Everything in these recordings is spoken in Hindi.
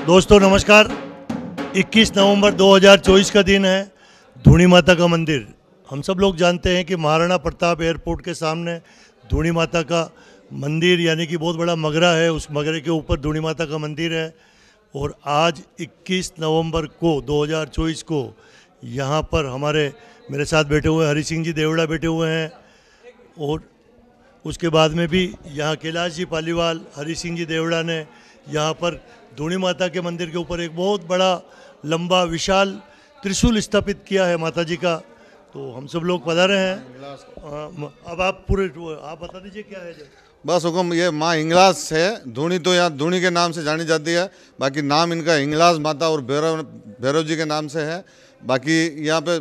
दोस्तों नमस्कार। 21 नवंबर 2024 का दिन है। धूणी माता का मंदिर, हम सब लोग जानते हैं कि महाराणा प्रताप एयरपोर्ट के सामने धूणी माता का मंदिर यानी कि बहुत बड़ा मगरा है। उस मगरे के ऊपर धूणी माता का मंदिर है और आज 21 नवंबर को 2024 को यहाँ पर मेरे साथ बैठे हुए हरि सिंह जी देवड़ा बैठे हुए हैं और उसके बाद में भी यहाँ कैलाश जी पालीवाल, हरि सिंह जी देवड़ा ने यहाँ पर धूणी माता के मंदिर के ऊपर एक बहुत बड़ा लंबा विशाल त्रिशूल स्थापित किया है माता जी का। तो हम सब लोग पधारे हैं। अब आप बता दीजिए क्या है जो। बस हुक्म, ये माँ हिंगलाज है। धूणी तो यहाँ धूणी के नाम से जानी जाती है, बाकी नाम इनका हिंगलाज माता और भैरव जी के नाम से है। बाकी यहाँ पे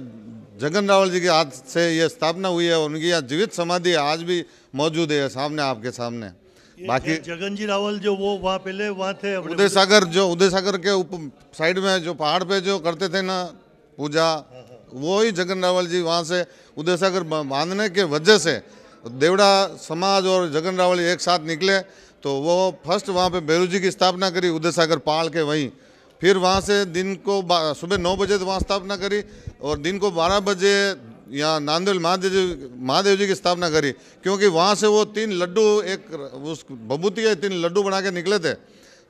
जगन रावल जी के हाथ से ये स्थापना हुई है। उनकी यहाँ जीवित समाधि आज भी मौजूद है सामने, आपके सामने। बाकी जगन जी रावल जो वो वहाँ पहले वहाँ थे उदय सागर के ऊपर साइड में जो पहाड़ पे जो करते थे ना पूजा, वो ही जगन रावल जी वहाँ से उदय सागर बांधने के वजह से देवड़ा समाज और जगन रावल एक साथ निकले तो वो फर्स्ट वहाँ पे भैरव जी की स्थापना करी उदय सागर पहाड़ के वहीं। फिर वहाँ से दिन को सुबह 9 बजे वहाँ स्थापना करी और दिन को 12 बजे यहाँ नांदेड़ महादेव जी की स्थापना करी, क्योंकि वहाँ से वो 3 लड्डू एक उस भभूति के 3 लड्डू बना के निकले थे।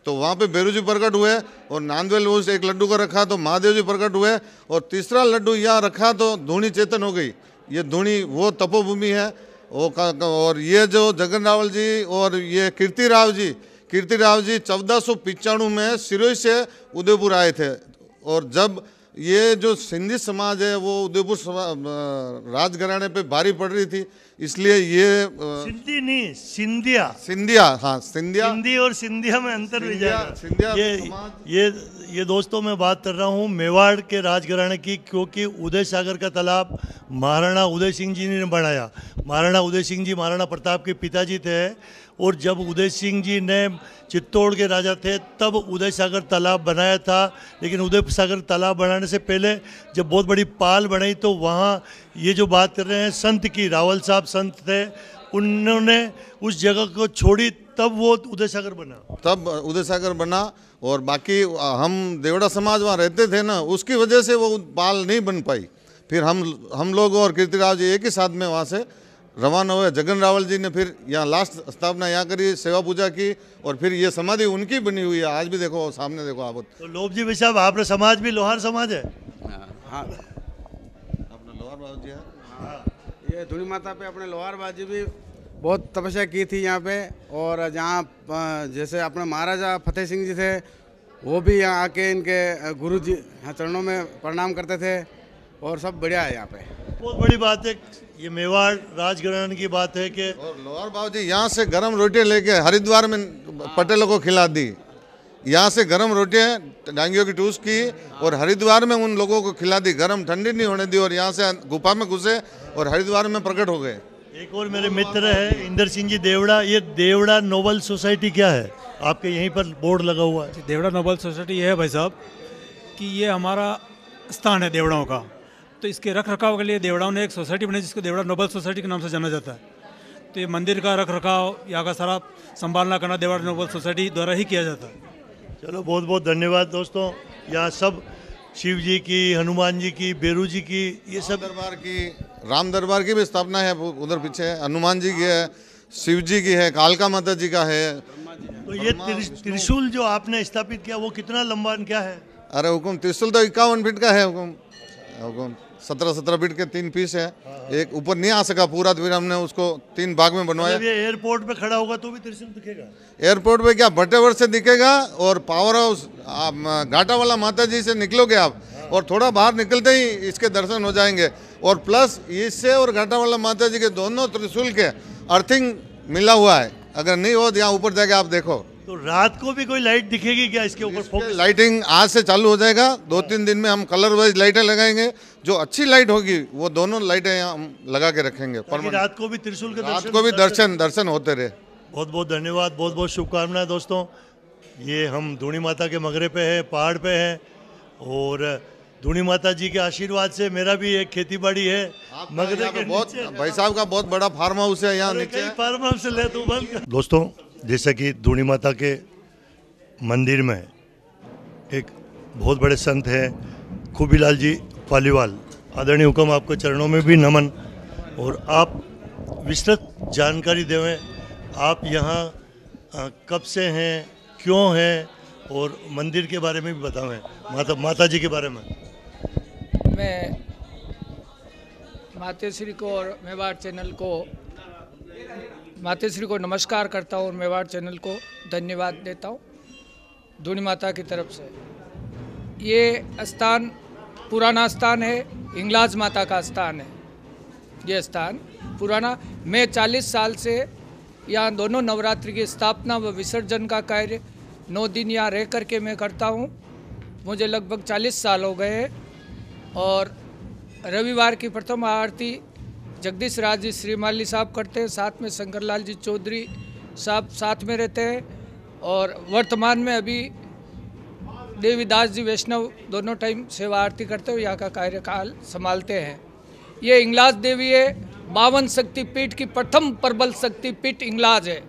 तो वहाँ पे भैरव जी प्रकट हुए और नांदेड़ उस एक लड्डू को रखा तो महादेव जी प्रकट हुए और तीसरा लड्डू यहाँ रखा तो धूणी चेतन हो गई। ये धूणी वो तपोभूमि है और ये जो जगन रावल जी और ये कीर्तिराव जी 1495 में सिरोही से उदयपुर आए थे। और जब ये जो सिंधी समाज है वो उदयपुर राजघराने पे भारी पड़ रही थी, इसलिए ये सिंधी नहीं सिंधिया, हाँ सिंधिया, सिंधी और सिंधिया में अंतर भी जाएगा। सिंधिया ये दोस्तों मैं बात कर रहा हूँ मेवाड़ के राजघराने की, क्योंकि उदय सागर का तालाब महाराणा उदय सिंह जी ने बनाया। महाराणा उदय सिंह जी महाराणा प्रताप के पिताजी थे और जब उदय सिंह जी ने चित्तौड़ के राजा थे तब उदय सागर तालाब बनाया था। लेकिन उदय सागर तालाब बनाने से पहले जब बहुत बड़ी पाल बनाई तो वहाँ ये जो बात कर रहे हैं संत की, रावल साहब संत थे, उन्होंने उस जगह को छोड़ी तब वो उदय सागर बना। और बाकी हम देवड़ा समाज वहाँ रहते थे ना, उसकी वजह से वो पाल नहीं बन पाई। फिर हम लोग और कीर्तिराव जी एक ही साथ में वहाँ से रवाना हुए। जगन रावल जी ने फिर यहाँ लास्ट स्थापना यहाँ करी, सेवा पूजा की और फिर ये समाधि उनकी बनी हुई है। आज भी देखो सामने देखो आप। तो लोभ जी भाई साहब, आपका समाज भी लोहार समाज है? हाँ, अपना लोहार बाबू जी है। हाँ, ये धूणी माता पे अपने लोहार बाजी भी बहुत तपस्या की थी यहाँ पे। और जहाँ जैसे अपने महाराजा फतेह सिंह जी थे वो भी यहाँ आके इनके गुरु जी चरणों में प्रणाम करते थे और सब बढ़िया है यहाँ पे। बहुत बड़ी बात है, ये मेवाड़ राजघराने की बात है कि और लोहार बाबू जी यहाँ से गर्म रोटियाँ लेके हरिद्वार में पटेलों को खिला दी। यहाँ से गर्म रोटियाँ डांगियों की टूस की और हरिद्वार में उन लोगों को खिला दी, गर्म ठंडी नहीं होने दी। और यहाँ से गुफा में घुसे और हरिद्वार में प्रकट हो गए। एक और मेरे मित्र है इंदर सिंह जी देवड़ा। ये देवड़ा नोबल सोसाइटी क्या है? आपके यहीं पर बोर्ड लगा हुआ है। देवड़ा नोबल सोसाइटी ये है भाई साहब कि ये हमारा स्थान है देवड़ाओं का, तो इसके रख रखाव के लिए देवड़ाओं ने एक सोसाइटी बनाई जिसको देवड़ा नोबल सोसाइटी के नाम से जाना जाता है। तो ये मंदिर का रख रखाव, यहाँ का सारा संभालना करना देवड़ा नोबल सोसाइटी द्वारा ही किया जाता है। चलो बहुत बहुत धन्यवाद दोस्तों। यहाँ सब शिव जी की, हनुमान जी की, बेरू जी की, ये सब दरबार की, राम दरबार की भी स्थापना है उधर पीछे। हनुमान जी की है, शिव जी की है, कालका माता जी का है। तो ये त्रिशूल जो आपने स्थापित किया वो कितना लंबा क्या है? अरे हुकुम, त्रिशूल तो 51 फीट का है। हुकुम 17 फीट के 3 पीस है। एक ऊपर नहीं आ सका पूरा, तो फिर हमने उसको 3 भाग में बनवाया। ये एयरपोर्ट पे खड़ा होगा तो भी त्रिशूल दिखेगा? एयरपोर्ट पे क्या भट्टेवर से दिखेगा और पावर हाउस घाटा वाला माता जी से निकलोगे आप और थोड़ा बाहर निकलते ही इसके दर्शन हो जाएंगे। और प्लस इससे और घाटा वाला माता जी के दोनों त्रिशूल के अर्थिंग मिला हुआ है। अगर नहीं हो तो यहाँ ऊपर जाके आप देखो। तो रात को भी कोई लाइट दिखेगी क्या इसके ऊपर? फोकस लाइटिंग आज से चालू हो जाएगा। 2-3 दिन में हम कलर वाइज लाइटें लगाएंगे। जो अच्छी लाइट होगी वो दोनों लाइटें यहाँ हम लगा के रखेंगे। रात को भी त्रिशूल के रात को भी दर्शन होते रहे। बहुत बहुत धन्यवाद, बहुत बहुत शुभकामनाएं दोस्तों। ये हम धूणी माता के मगरे पे है, पहाड़ पे है और धूणी माता जी के आशीर्वाद से मेरा भी एक खेती बाड़ी है मगरे के बहुत। भाई साहब का बहुत बड़ा फार्म हाउस है यहाँ नीचे। फार्म हाउस ले तो बंद। दोस्तों जैसा कि धूणी माता के मंदिर में एक बहुत बड़े संत हैं खूबीलाल जी पालीवाल। आदरणीय हुक्म, आपके चरणों में भी नमन। और आप विस्तृत जानकारी देवें, आप यहाँ कब से हैं, क्यों हैं, और मंदिर के बारे में भी बतावें, माता जी के बारे में। मैं मातेश्री को और मेवाड़ चैनल को नमस्कार करता हूँ और मेवाड़ चैनल को धन्यवाद देता हूँ धूनी माता की तरफ से। ये स्थान पुराना स्थान है, हिंगलाज माता का स्थान है। ये स्थान पुराना, मैं 40 साल से यहाँ दोनों नवरात्रि की स्थापना व विसर्जन का कार्य 9 दिन यहाँ रह करके मैं करता हूँ। मुझे लगभग 40 साल हो गए हैं। और रविवार की प्रथम आरती जगदीश राज जी श्रीमाली साहब करते हैं, साथ में शंकरलाल जी चौधरी साहब साथ में रहते हैं। और वर्तमान में अभी देवीदास जी वैष्णव दोनों टाइम सेवा आरती करते हुए यहाँ का कार्यकाल संभालते हैं। ये इंगलाज देवी है, 52 शक्तिपीठ की प्रथम प्रबल शक्तिपीठ इंगलाज है।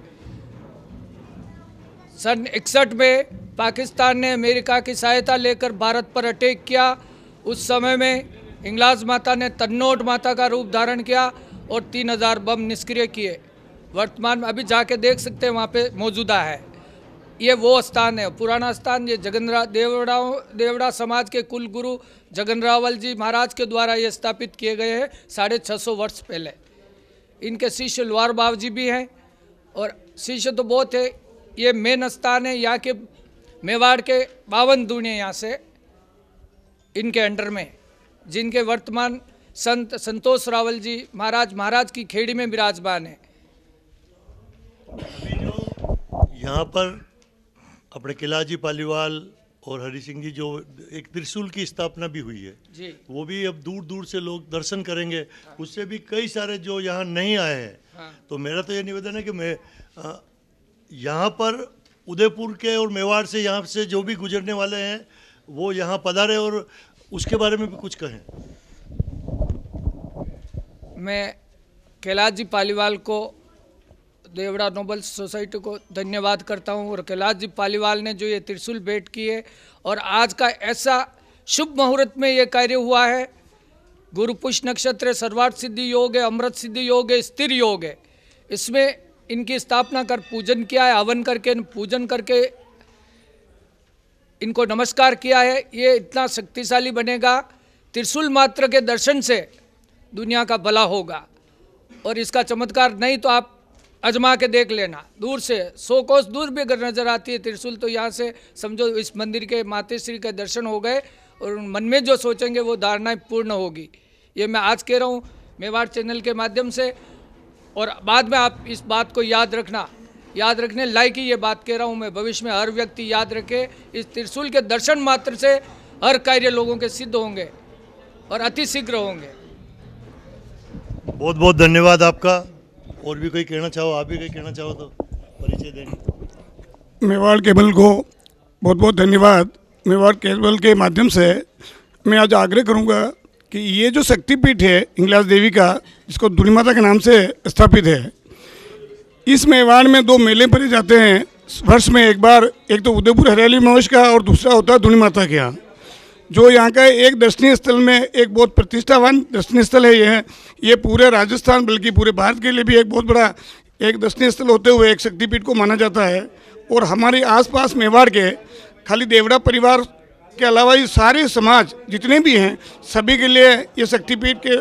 सन 61 में पाकिस्तान ने अमेरिका की सहायता लेकर भारत पर अटैक किया। उस समय में हिंगलाज माता ने तन्नोट माता का रूप धारण किया और 3000 बम निष्क्रिय किए। वर्तमान में अभी जाके देख सकते हैं, वहाँ पे मौजूदा है। ये वो स्थान है, पुराना स्थान। ये देवड़ा समाज के कुल गुरु जगन जी महाराज के द्वारा ये स्थापित किए गए हैं 650 वर्ष पहले। इनके शिष्य लोहार बाव जी भी हैं और शिष्य तो बहुत है। ये मेन स्थान है यहाँ के मेवाड़ के 52 दूने यहाँ से इनके अंडर में, जिनके वर्तमान संत संतोष रावल जी महाराज की खेड़ी में विराजमान है। यहाँ पर अपने किलाजी पालीवाल और हरि सिंह जी जो एक त्रिशूल की स्थापना भी हुई है जी, वो भी अब दूर दूर से लोग दर्शन करेंगे। उससे भी कई सारे जो यहाँ नहीं आए हैं, तो मेरा तो ये निवेदन है कि मैं यहाँ पर उदयपुर के और मेवाड़ से यहाँ से जो भी गुजरने वाले हैं वो यहाँ पधारे और उसके बारे में भी कुछ कहें। मैं कैलाश जी पालीवाल को, देवड़ा नोबल सोसाइटी को धन्यवाद करता हूँ। और कैलाश जी पालीवाल ने जो ये त्रिशूल भेंट की है और आज का ऐसा शुभ मुहूर्त में ये कार्य हुआ है। गुरु पुष्य नक्षत्र, सर्वार्थ सिद्धि योग है, अमृत सिद्धि योग है, स्थिर योग है। इसमें इनकी स्थापना कर पूजन किया है, हवन करके पूजन करके इनको नमस्कार किया है। ये इतना शक्तिशाली बनेगा, त्रिशूल मात्र के दर्शन से दुनिया का भला होगा। और इसका चमत्कार नहीं तो आप अजमा के देख लेना, दूर से 100 कोस दूर भी अगर नजर आती है त्रिशूल, तो यहाँ से समझो इस मंदिर के मातेश्री के दर्शन हो गए और मन में जो सोचेंगे वो धारणाएं पूर्ण होगी। ये मैं आज कह रहा हूँ मेवाड़ चैनल के माध्यम से। और बाद में आप इस बात को याद रखने लायक ही ये बात कह रहा हूँ मैं, भविष्य में हर व्यक्ति याद रखे, इस त्रिशूल के दर्शन मात्र से हर कार्य लोगों के सिद्ध होंगे और अति शीघ्र होंगे। बहुत बहुत धन्यवाद आपका। और भी कोई कहना चाहो, आप भी कोई कहना चाहो तो परिचय देंगे। मेवाड़ केबल को बहुत बहुत धन्यवाद। मेवाड़ केबल के माध्यम से मैं आज आग्रह करूंगा कि ये जो शक्तिपीठ है हिंगलाज देवी का, जिसको धूनी माता के नाम से स्थापित है, इस मेवाड़ में 2 मेले भरे जाते हैं वर्ष में एक बार। एक तो उदयपुर हरियाली महोत्सव का और दूसरा होता है धूनी माता के यहाँ, जो यहाँ का एक दर्शनीय स्थल में एक बहुत प्रतिष्ठावान दर्शनीय स्थल है। ये पूरे राजस्थान बल्कि पूरे भारत के लिए भी एक बहुत बड़ा एक दर्शनीय स्थल होते हुए एक शक्तिपीठ को माना जाता है। और हमारे आसपास मेवाड़ के खाली देवड़ा परिवार के अलावा ये सारे समाज जितने भी हैं, सभी के लिए ये शक्तिपीठ के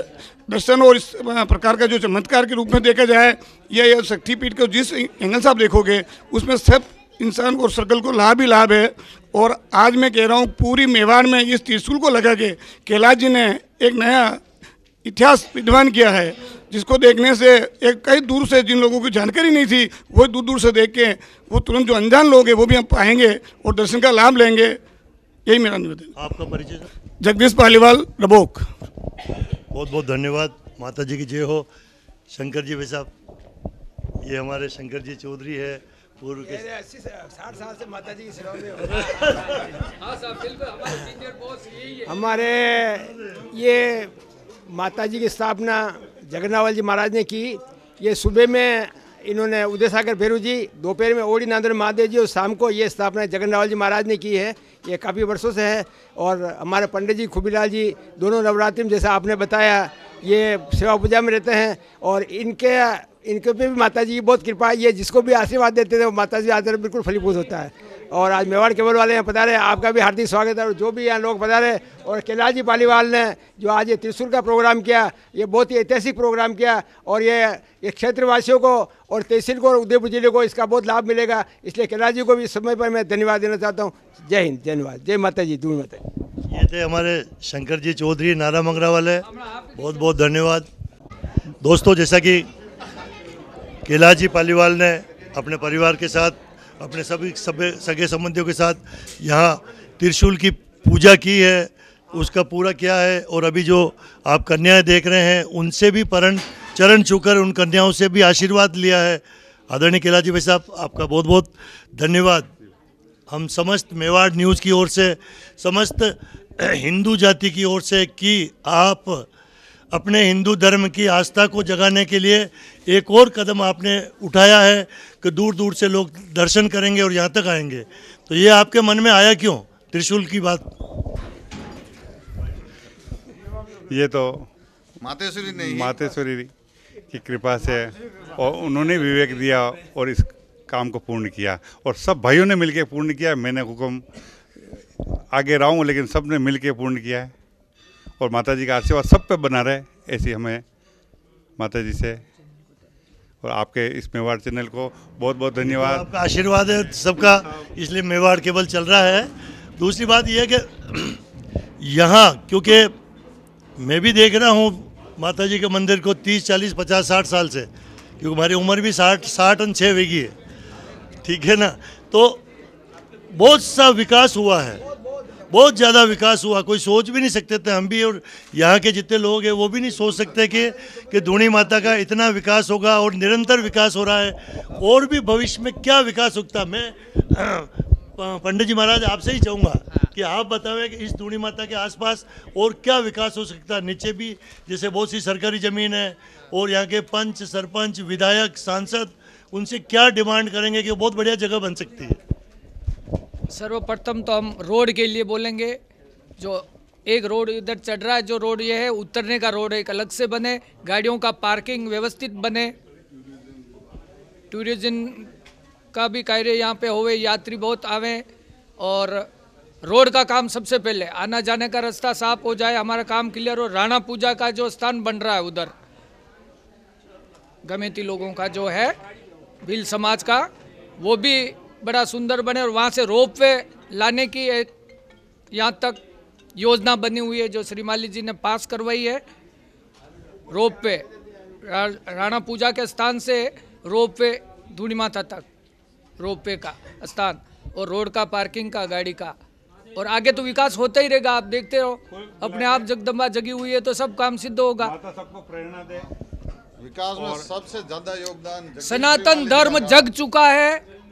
दर्शन और इस प्रकार का जो चमत्कार के रूप में देखा जाए, यह शक्तिपीठ को जिस एंगल से आप देखोगे उसमें सब इंसान और सर्कल को लाभ ही लाभ है। और आज मैं कह रहा हूँ पूरी मेवाड़ में इस त्रिशूल को लगा के कैलाश जी ने एक नया इतिहास विद्वान किया है, जिसको देखने से एक कई दूर से जिन लोगों की जानकारी नहीं थी वो दूर दूर से देख के वो तुरंत जो अनजान लोग हैं वो भी आप आएंगे और दर्शन का लाभ लेंगे। यही मेरा निवेदन। आपका परिचय? जगदीश पालीवाल, रबोक। बहुत बहुत धन्यवाद। माता जी की जय हो। शंकर जी भाई साहब, ये हमारे शंकर जी चौधरी है, पूर्व के 60 साल से माता जी की सेवा में हाँ साहब, बिल्कुल हमारे सीनियर बॉस यही है। हमारे ये माता जी की स्थापना जगन्नाथ जी महाराज ने की। ये सुबह में इन्होंने उदय सागर भैरू जी, दोपहर में ओडी नांदर महादेव जी और शाम को ये स्थापना जगन्नाथ जी महाराज ने की है। ये काफ़ी वर्षों से है। और हमारे पंडित जी खुबीलाल जी दोनों नवरात्रि में जैसा आपने बताया ये सेवा पूजा में रहते हैं। और इनके पे भी माता जी की बहुत कृपा है। ये जिसको भी आशीर्वाद देते थे वो माता जी आते बिल्कुल फलीभूत होता है। और आज मेवाड़ केबल वाले यहाँ पधारे, आपका भी हार्दिक स्वागत है। और जो भी यहाँ लोग पधारे, और कैलाश जी पालीवाल ने जो आज ये त्रिशूल का प्रोग्राम किया, ये बहुत ही ऐतिहासिक प्रोग्राम किया। और ये क्षेत्रवासियों को और तहसील को और उदयपुर जिले को इसका बहुत लाभ मिलेगा। इसलिए कैलाश जी को भी इस समय पर मैं धन्यवाद देना चाहता हूँ। जय हिंद, धन्यवाद, जय माता जी, दूर माता। ये थे हमारे शंकर जी चौधरी नारा मंगरा वाले, बहुत बहुत धन्यवाद। दोस्तों, जैसा कि कैलाश जी पालीवाल ने अपने परिवार के साथ, अपने सभी सगे संबंधियों के साथ यहाँ त्रिशूल की पूजा की है, उसका पूरा किया है। और अभी जो आप कन्याएं देख रहे हैं उनसे भी चरण छूकर उन कन्याओं से भी आशीर्वाद लिया है। आदरणीय कैलाश जी भाई साहब, आपका बहुत बहुत धन्यवाद। हम समस्त मेवाड़ न्यूज़ की ओर से, समस्त हिंदू जाति की ओर से कि आप अपने हिंदू धर्म की आस्था को जगाने के लिए एक और कदम आपने उठाया है कि दूर दूर से लोग दर्शन करेंगे और यहाँ तक आएंगे। तो ये आपके मन में आया क्यों त्रिशूल की बात? ये तो मातेश्वरी की कृपा से, और उन्होंने विवेक दिया और इस काम को पूर्ण किया, और सब भाइयों ने मिलकर पूर्ण किया। मैंने हुक्म आगे रहा हूँ, लेकिन सब ने मिलकर पूर्ण किया है। और माता जी का आशीर्वाद सब पे बना रहे, ऐसी हमें माता जी से और आपके इस मेवाड़ चैनल को बहुत बहुत धन्यवाद। आपका आशीर्वाद है सबका, इसलिए मेवाड़ केबल चल रहा है। दूसरी बात यह है कि यहाँ, क्योंकि मैं भी देख रहा हूँ माता जी के मंदिर को 30, 40, 50, 60 साल से, क्योंकि हमारी उम्र भी 60 वेगी है, ठीक है ना। तो बहुत सा विकास हुआ है, बहुत ज़्यादा विकास हुआ। कोई सोच भी नहीं सकते थे, हम भी और यहाँ के जितने लोग हैं वो भी नहीं सोच सकते कि धूणी माता का इतना विकास होगा, और निरंतर विकास हो रहा है। और भी भविष्य में क्या विकास होता, मैं पंडित जी महाराज आपसे ही चाहूँगा कि आप बतावें कि इस धूणी माता के आसपास और क्या विकास हो सकता है। नीचे भी जैसे बहुत सी सरकारी ज़मीन है, और यहाँ के पंच, सरपंच, विधायक, सांसद, उनसे क्या डिमांड करेंगे कि बहुत बढ़िया जगह बन सकती है। सर्वप्रथम तो हम रोड के लिए बोलेंगे। जो एक रोड इधर चढ़ रहा है, जो रोड ये है उतरने का रोड एक अलग से बने, गाड़ियों का पार्किंग व्यवस्थित बने, टूरिज्म का भी कार्य यहाँ पे होवे, यात्री बहुत आवे, और रोड का काम सबसे पहले, आना जाने का रास्ता साफ हो जाए, हमारा काम क्लियर हो। राणा पूजा का जो स्थान बन रहा है उधर गमेती लोगों का जो है, भील समाज का, वो भी बड़ा सुंदर बने। और वहाँ से रोप वे लाने की एक यहाँ तक योजना बनी हुई है जो श्रीमाली जी ने पास करवाई है। रोप वे राणा पूजा के स्थान से रोप वे धूणी माता तक, रोप वे का स्थान, और रोड का, पार्किंग का, गाड़ी का। और आगे तो विकास होता ही रहेगा, आप देखते हो अपने आप जगदम्बा जगी हुई है तो सब काम सिद्ध होगा। सबको प्रेरणा दे, विकास में सबसे ज्यादा योगदान सनातन धर्म जग चुका है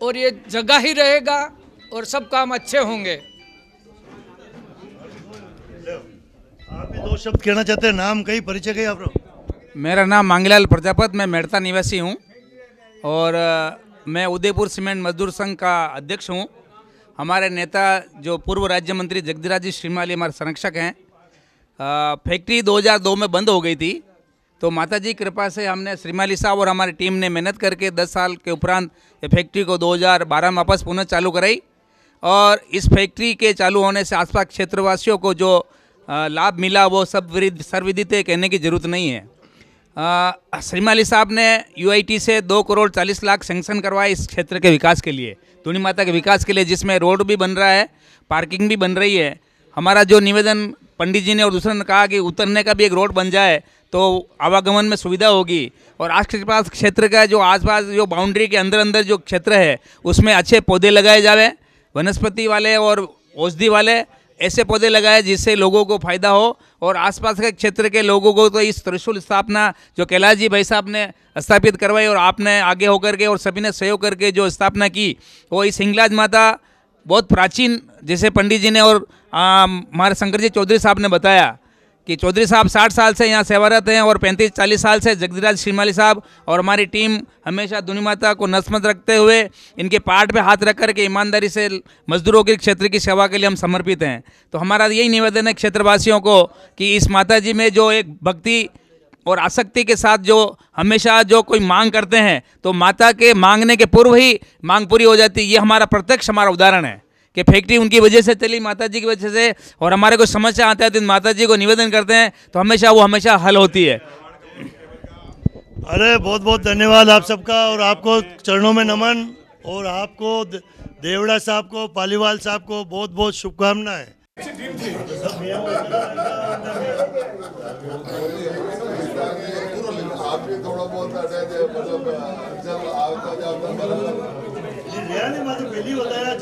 और ये जगह ही रहेगा, और सब काम अच्छे होंगे। आप भी दो शब्द कहना चाहते हैं? नाम कहीं, परिचय कहीं आप? मेरा नाम मांगीलाल प्रजापत, मैं मेड़ता निवासी हूँ, और मैं उदयपुर सीमेंट मजदूर संघ का अध्यक्ष हूँ। हमारे नेता जो पूर्व राज्य मंत्री जगदीराज जी श्रीमाली हमारे संरक्षक हैं। फैक्ट्री 2002 में बंद हो गई थी, तो माता जी कृपा से हमने, श्रीमाली साहब और हमारी टीम ने मेहनत करके 10 साल के उपरांत ये फैक्ट्री को 2012 में वापस पुनः चालू कराई। और इस फैक्ट्री के चालू होने से आसपास क्षेत्रवासियों को जो लाभ मिला वो सब सर्वविदित है, कहने की ज़रूरत नहीं है। श्रीमाली साहब ने UIT से 2 करोड़ 40 लाख सैंक्शन करवाए इस क्षेत्र के विकास के लिए, धूणी माता के विकास के लिए, जिसमें रोड भी बन रहा है, पार्किंग भी बन रही है। हमारा जो निवेदन पंडित जी ने और दूसरों ने कहा कि उतरने का भी एक रोड बन जाए तो आवागमन में सुविधा होगी। और आसपास क्षेत्र का जो आसपास जो बाउंड्री के अंदर अंदर जो क्षेत्र है उसमें अच्छे पौधे लगाए जावे, वनस्पति वाले और औषधि वाले ऐसे पौधे लगाए जिससे लोगों को फायदा हो। और आसपास के क्षेत्र के लोगों को तो इस त्रिशूल स्थापना जो कैलाश जी भाई साहब ने स्थापित करवाई और आपने आगे होकर के और सभी ने सहयोग करके जो स्थापना की, वो इस हिंगलाज माता बहुत प्राचीन, जैसे पंडित जी ने और हमारे शंकर जी चौधरी साहब ने बताया कि चौधरी साहब 60 साल से यहाँ सेवारत हैं और 35-40 साल से जगदीराज श्रीमाली साहब और हमारी टीम हमेशा धुनी माता को नतमस्तक रखते हुए इनके पाठ पे हाथ रख कर के ईमानदारी से मजदूरों के क्षेत्र की सेवा के लिए हम समर्पित हैं। तो हमारा यही निवेदन है क्षेत्रवासियों को कि इस माता जी में जो एक भक्ति और आसक्ति के साथ जो हमेशा जो कोई मांग करते हैं तो माता के मांगने के पूर्व ही मांग पूरी हो जाती है। ये हमारा प्रत्यक्ष हमारा उदाहरण है कि फैक्ट्री उनकी वजह से चली, माता जी की वजह से, और हमारे को समस्या आता है तो माता जी को निवेदन करते हैं तो वो हमेशा हल होती है। अरे बहुत बहुत धन्यवाद आप सबका, और आपको चरणों में नमन, और आपको देवड़ा साहब को, पालीवाल साहब को बहुत बहुत शुभकामनाएं। पहली बताया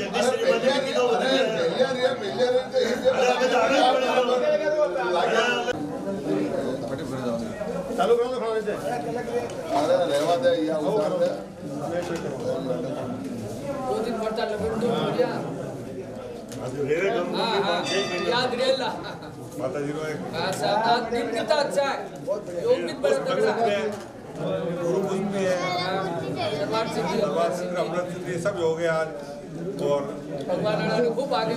जगदीश सब हो गया आज, और भगवान खूब आगे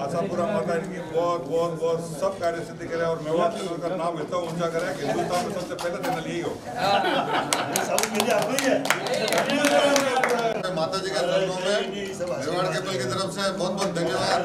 आशापुरा माता इनकी बहुत बहुत बहुत सब कार्य सिद्धि करे और मेवाड़ चैनल का नाम इतना ऊंचा करे कि हिंदुस्तान में सबसे पहले चैनल यही हो। माता जी के चरणों में मेवाड़ केबल की तरफ से बहुत बहुत धन्यवाद।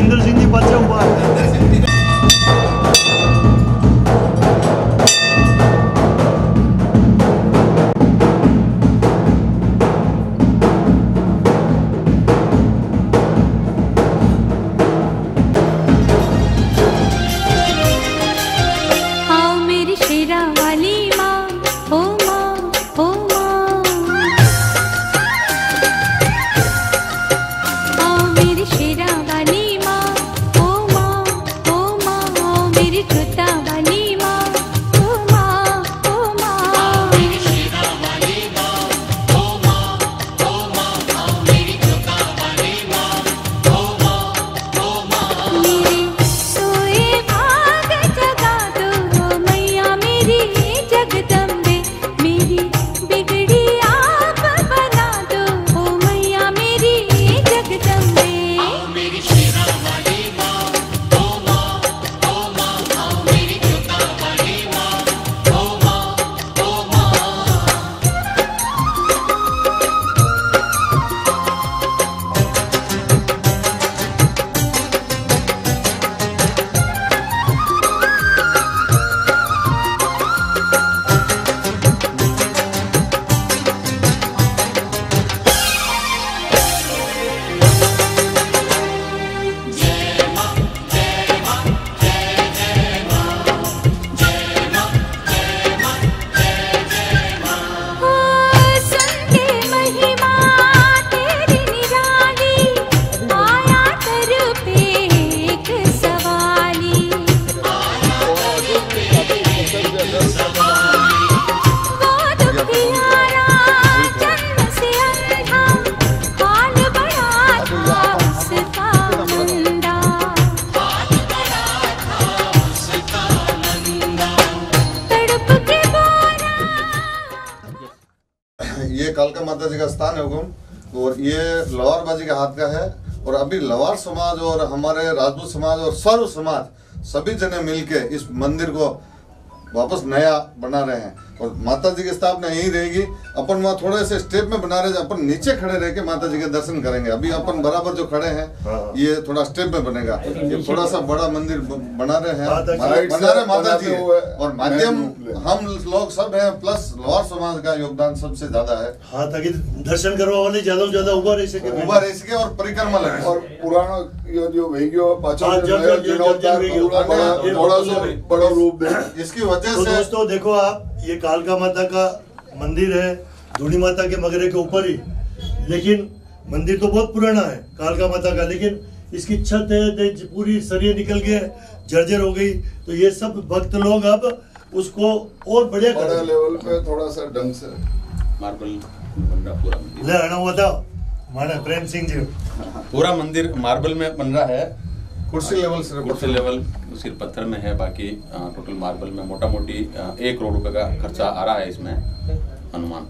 इंद्र सिंह जी पाछे उभा है। ये कालका माता जी का स्थान है हुकुम, और ये लवार बाजी के हाथ का है। और अभी लवार समाज और हमारे राजपूत समाज और सर्व समाज सभी जने मिलके इस मंदिर को वापस नया बना रहे हैं। और माता जी की स्थापना यही रहेगी। अपन वहाँ थोड़े से स्टेप में बना रहे हैं, अपन नीचे खड़े रह के माता जी के दर्शन करेंगे। अभी अपन बराबर जो खड़े हैं ये थोड़ा स्टेप में बनेगा। ये थोड़ा सा बड़ा मंदिर बना रहे हैं, बना रहे माता जी, और माध्यम हम लोग सब हैं, प्लस लोअर समाज का योगदान सबसे ज्यादा है। हाँ, ताकि दर्शन करवा वाले ज्यादा से ज्यादा उभा रह सके और परिक्रमा लगे। और पुराना जो वेगियो पाछा थोड़ा सा बड़ा रूप दे। इसकी वजह से दोस्तों देखो आप, ये कालका माता का मंदिर है धूनी माता के मगरे के ऊपर ही, लेकिन मंदिर तो बहुत पुराना है कालका माता का, लेकिन इसकी छत है पूरी सरिये निकल के जर्जर हो गई। तो ये सब भक्त लोग अब उसको और बढ़िया बड़ा लेवल पे थोड़ा सा ढंग से मार्बल बन रहा पूरा मंदिर। ले आना बताओ माना प्रेम सिंह जी, पूरा मंदिर मार्बल में बन रहा है। कुर्सी लेवल सिर्फ पत्थर में है, बाकी टोटल मार्बल में मोटा मोटी 1 करोड़ रुपए का खर्चा आ रहा है इसमें अनुमान।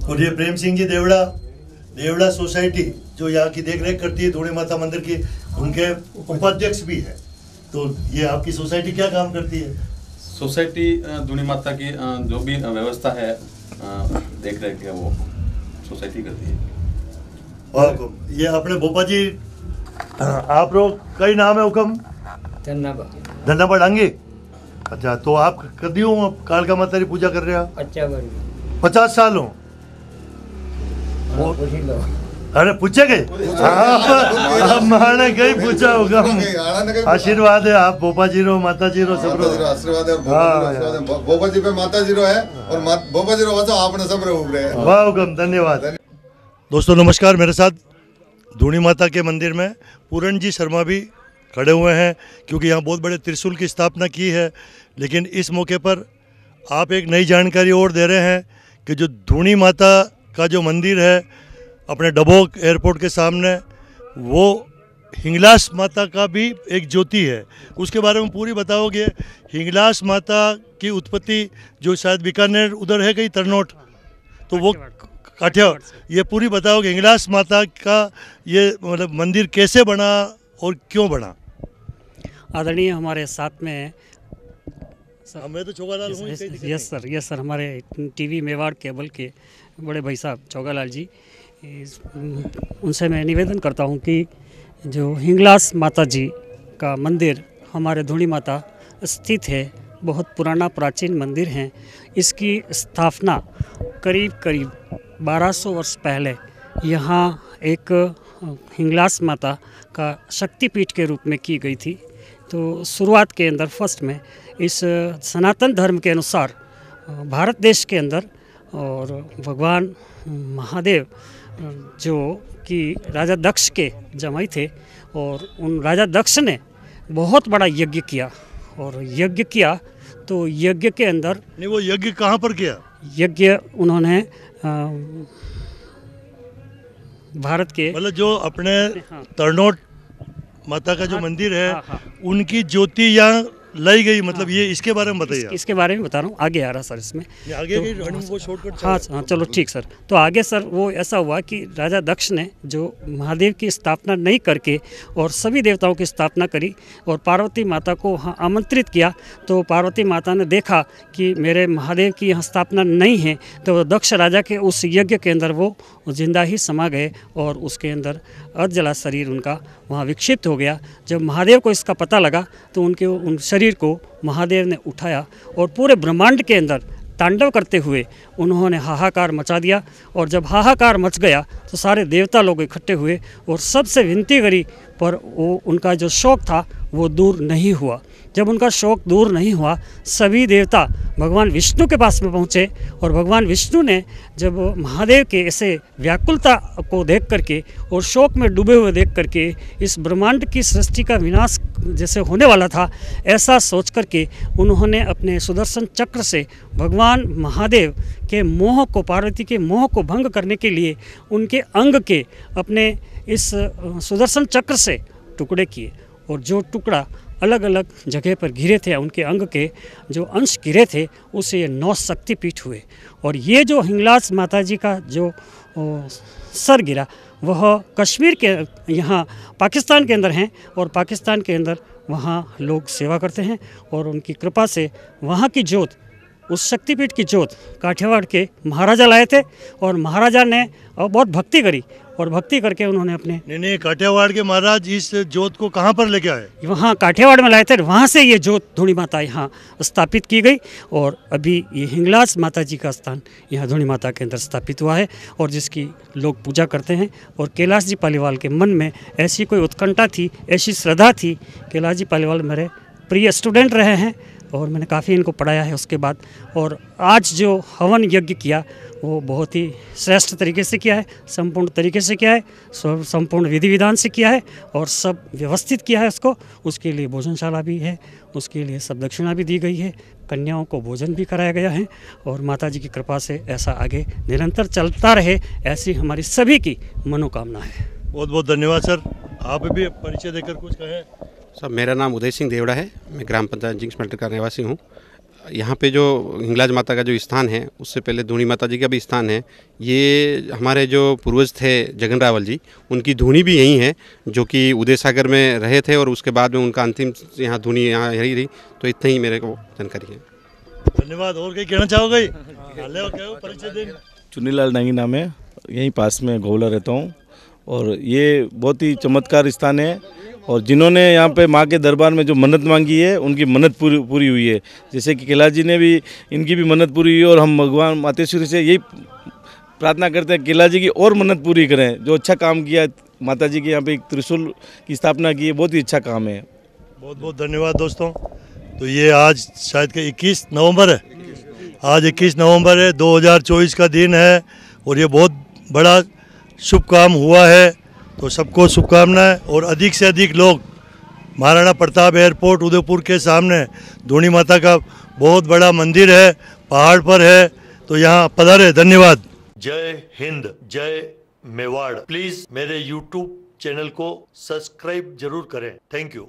और ये प्रेम सिंह जी देवड़ा सोसाइटी जो यहाँ की देख रेख करती है धूनी माता मंदिर की, उनके उपाध्यक्ष भी है। तो ये आपकी सोसाइटी क्या काम करती है? सोसाइटी धूनी माता की जो भी व्यवस्था है देख रेख है वो सोसाइटी करती है। और ये अपने भोपा जी, आप लोग कई नाम है हुक्म? धन्नाबा डांगे। अच्छा, तो आप कर दियो कालका माता की पूजा कर रहे हो? 50 साल हो? अरे पूछे गए माने कहीं पूछा होगा। आशीर्वाद है आप भोपा जी रो, माता जी रो, सब आशीर्वाद है। भोपा जी पे माता जी रो है और भोपा जी रो बचाओ आपने सब रो उभरे। वाह हुक्म, धन्यवाद। दोस्तों नमस्कार, मेरे साथ धूनी माता के मंदिर में पूरण जी शर्मा भी खड़े हुए हैं, क्योंकि यहाँ बहुत बड़े त्रिशूल की स्थापना की है। लेकिन इस मौके पर आप एक नई जानकारी और दे रहे हैं कि जो धूनी माता का जो मंदिर है अपने डबोक एयरपोर्ट के सामने, वो हिंगलाज माता का भी एक ज्योति है। उसके बारे में पूरी बताओगे? हिंगलाज माता की उत्पत्ति जो शायद बीकानेर उधर है कहीं तरनोट, तो वो काठिया, ये पूरी बताओगे हिंगलाज माता का ये मतलब मंदिर कैसे बना और क्यों बना? आदरणीय हमारे साथ में मैं तो चौगालाल हूँ। यस सर, हमारे टीवी मेवाड़ केबल के बड़े भाई साहब चौगालाल जी, उनसे मैं निवेदन करता हूँ कि जो हिंगलाज माता जी का मंदिर हमारे धूणी माता स्थित है, बहुत पुराना प्राचीन मंदिर है। इसकी स्थापना करीब 1200 वर्ष पहले यहाँ एक हिंगलाज माता का शक्तिपीठ के रूप में की गई थी। तो शुरुआत के अंदर फर्स्ट में इस सनातन धर्म के अनुसार भारत देश के अंदर और भगवान महादेव जो कि राजा दक्ष के जमाई थे, और उन राजा दक्ष ने बहुत बड़ा यज्ञ किया, और यज्ञ किया तो यज्ञ के अंदर नहीं, वो यज्ञ कहाँ पर किया? यज्ञ उन्होंने भारत के मतलब जो अपने तरनोट माता का जो मंदिर है, उनकी ज्योति यहाँ लाई गई, मतलब ये इसके बारे में बताइए। इसके बारे में बता रहा हूँ, आगे आ रहा सर इसमें। आगे तो, वो शॉर्टकट। हाँ चलो ठीक सर। तो आगे सर वो ऐसा हुआ कि राजा दक्ष ने जो महादेव की स्थापना नहीं करके और सभी देवताओं की स्थापना करी और पार्वती माता को वहाँ आमंत्रित किया, तो पार्वती माता ने देखा कि मेरे महादेव की यहाँ स्थापना नहीं है, तो दक्ष राजा के उस यज्ञ के अंदर वो जिंदा ही समा गए और उसके अंदर अर्धजला शरीर उनका वहाँ विक्षिप्त हो गया। जब महादेव को इसका पता लगा तो उन शरीर को महादेव ने उठाया और पूरे ब्रह्मांड के अंदर तांडव करते हुए उन्होंने हाहाकार मचा दिया। और जब हाहाकार मच गया तो सारे देवता लोग इकट्ठे हुए और सबसे विनती करी, पर वो उनका जो शौक था वो दूर नहीं हुआ। जब उनका शौक दूर नहीं हुआ, सभी देवता भगवान विष्णु के पास में पहुँचे, और भगवान विष्णु ने जब महादेव के ऐसे व्याकुलता को देख करके और शोक में डूबे हुए देख करके इस ब्रह्मांड की सृष्टि का विनाश जैसे होने वाला था, ऐसा सोच करके उन्होंने अपने सुदर्शन चक्र से भगवान महादेव के मोह को, पार्वती के मोह को भंग करने के लिए उनके अंग के अपने इस सुदर्शन चक्र से टुकड़े किए, और जो टुकड़ा अलग अलग जगह पर गिरे थे, उनके अंग के जो अंश गिरे थे, उससे ये 9 शक्तिपीठ हुए। और ये जो हिंगलाज माता जी का जो सर गिरा वह कश्मीर के यहाँ पाकिस्तान के अंदर हैं, और पाकिस्तान के अंदर वहाँ लोग सेवा करते हैं, और उनकी कृपा से वहाँ की जोत, उस शक्तिपीठ की जोत काठियावाड़ के महाराजा लाए थे, और महाराजा ने बहुत भक्ति करी, और भक्ति करके उन्होंने अपने नहीं, काठियावाड़ के महाराज इस जोत को कहाँ पर लेके आए? वहाँ काठियावाड़ में लाए थे, वहाँ से ये जोत धूणी माता यहाँ स्थापित की गई, और अभी ये हिंगलाज माता जी का स्थान यहाँ धूणी माता के अंदर स्थापित हुआ है, और जिसकी लोग पूजा करते हैं। और कैलाश जी पालीवाल के मन में ऐसी कोई उत्कंठा थी, ऐसी श्रद्धा थी। कैलाश जी पालीवाल मेरे प्रिय स्टूडेंट रहे हैं, और मैंने काफ़ी इनको पढ़ाया है उसके बाद। और आज जो हवन यज्ञ किया वो बहुत ही श्रेष्ठ तरीके से किया है, संपूर्ण तरीके से किया है, संपूर्ण विधि विधान से किया है, और सब व्यवस्थित किया है उसको। उसके लिए भोजनशाला भी है, उसके लिए सब दक्षिणा भी दी गई है, कन्याओं को भोजन भी कराया गया है, और माता जी की कृपा से ऐसा आगे निरंतर चलता रहे, ऐसी हमारी सभी की मनोकामना है। बहुत बहुत धन्यवाद सर। आप भी परिचय देकर कुछ कहें। सर, मेरा नाम उदय सिंह देवड़ा है, मैं ग्राम पंचायत जिंक्स मेल्टर का निवासी हूँ। यहाँ पे जो हिंगलाज माता का जो स्थान है, उससे पहले धूणी माता जी का भी स्थान है। ये हमारे जो पूर्वज थे जगन रावल जी, उनकी धूनी भी यहीं है, जो कि उदय सागर में रहे थे, और उसके बाद में उनका अंतिम यहाँ धूनी यहाँ यही रही। तो इतना ही मेरे को जानकारी है। धन्यवाद। और कहीं कहना चाहोगे? परिचय दें। चुन्नीलाल नांगी नाम है, यहीं पास में गोवला रहता हूँ, और ये बहुत ही चमत्कार स्थान है। और जिन्होंने यहाँ पे माँ के दरबार में जो मन्नत मांगी है, उनकी मन्नत पूरी हुई है। जैसे कि कैलाश जी ने भी, इनकी भी मन्नत पूरी हुई है, और हम भगवान मातेश्वरी से यही प्रार्थना करते हैं कैलाश जी की और मन्नत पूरी करें। जो अच्छा काम किया माता जी के यहाँ पे एक त्रिशूल की स्थापना की है, बहुत ही अच्छा काम है। बहुत बहुत धन्यवाद दोस्तों। तो ये आज शायद कि 21 नवंबर है, आज 21 नवंबर है, 2024 का दिन है, और ये बहुत बड़ा शुभ काम हुआ है। तो सबको शुभकामनाएं, और अधिक से अधिक लोग महाराणा प्रताप एयरपोर्ट उदयपुर के सामने धूणी माता का बहुत बड़ा मंदिर है, पहाड़ पर है, तो यहाँ पधारे। धन्यवाद। जय हिंद, जय मेवाड़। प्लीज़ मेरे YouTube चैनल को सब्सक्राइब जरूर करें। Thank you.